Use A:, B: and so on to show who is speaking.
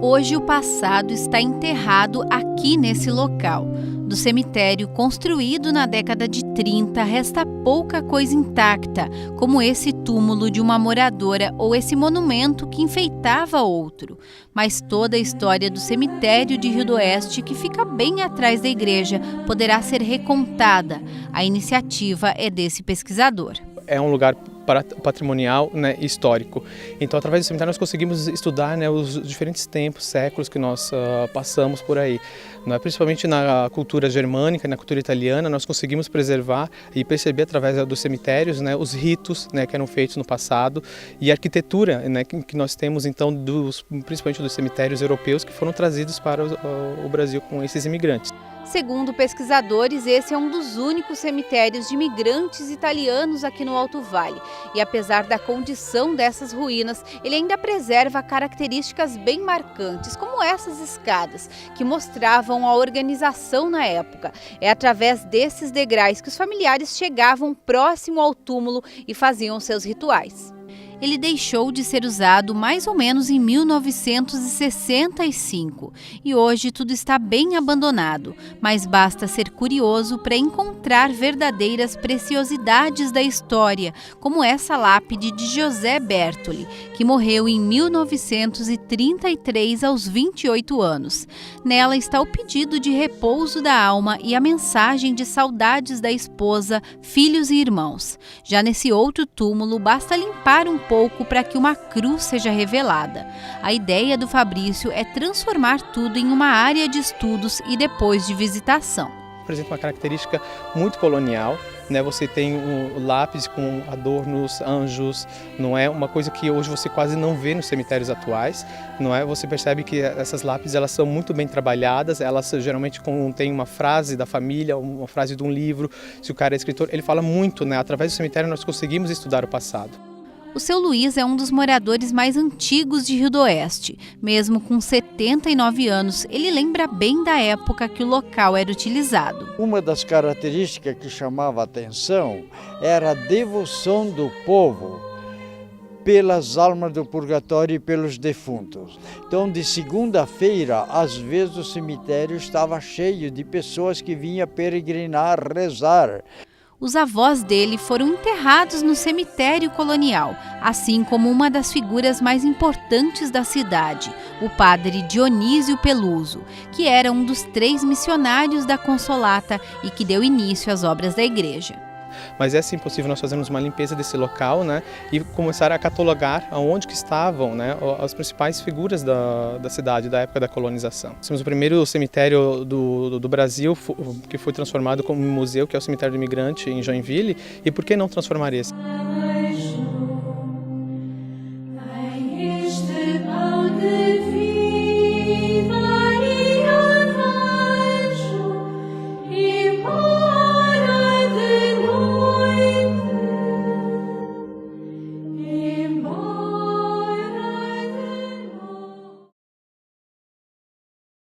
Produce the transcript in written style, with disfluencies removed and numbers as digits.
A: Hoje o passado está enterrado aqui nesse local. Do cemitério construído na década de 30, resta pouca coisa intacta, como esse túmulo de uma moradora ou esse monumento que enfeitava outro. Mas toda a história do cemitério de Rio do Oeste, que fica bem atrás da igreja, poderá ser recontada. A iniciativa é desse pesquisador.
B: É um lugar patrimonial, histórico. Então, através do cemitério, nós conseguimos estudar os diferentes tempos, séculos que nós passamos por aí. Principalmente na cultura germânica, na cultura italiana, nós conseguimos preservar e perceber através dos cemitérios os ritos que eram feitos no passado e a arquitetura que nós temos, então, principalmente dos cemitérios europeus que foram trazidos para o Brasil com esses imigrantes.
A: Segundo pesquisadores, esse é um dos únicos cemitérios de imigrantes italianos aqui no Alto Vale. E apesar da condição dessas ruínas, ele ainda preserva características bem marcantes, como essas escadas, que mostravam a organização na época. É através desses degraus que os familiares chegavam próximo ao túmulo e faziam seus rituais. Ele deixou de ser usado mais ou menos em 1965 e hoje tudo está bem abandonado, mas basta ser curioso para encontrar verdadeiras preciosidades da história, como essa lápide de José Bertoli, que morreu em 1933 aos 28 anos. Nela está o pedido de repouso da alma e a mensagem de saudades da esposa, filhos e irmãos. Já nesse outro túmulo, basta limpar um pouco para que uma cruz seja revelada. A ideia do Fabrício é transformar tudo em uma área de estudos e depois de visitação.
B: Apresenta uma característica muito colonial, Você tem um lápis com adornos, anjos, não é uma coisa que hoje você quase não vê nos cemitérios atuais, não é? Você percebe que essas lápis elas são muito bem trabalhadas, elas geralmente contêm uma frase da família, uma frase de um livro. Se o cara é escritor, ele fala muito, Através do cemitério nós conseguimos estudar o passado.
A: O seu Luiz é um dos moradores mais antigos de Rio do Oeste. Mesmo com 79 anos, ele lembra bem da época que o local era utilizado.
C: Uma das características que chamava a atenção era a devoção do povo pelas almas do purgatório e pelos defuntos. Então, de segunda-feira, às vezes o cemitério estava cheio de pessoas que vinham peregrinar, rezar.
A: Os avós dele foram enterrados no cemitério colonial, assim como uma das figuras mais importantes da cidade, o padre Dionísio Peluso, que era um dos 3 missionários da Consolata e que deu início às obras da igreja.
B: Mas é sim possível nós fazermos uma limpeza desse local, e começar a catalogar aonde que estavam, as principais figuras da cidade, da época da colonização. Temos o primeiro cemitério do Brasil que foi transformado como um museu, que é o cemitério do imigrante em Joinville, e por que não transformar esse?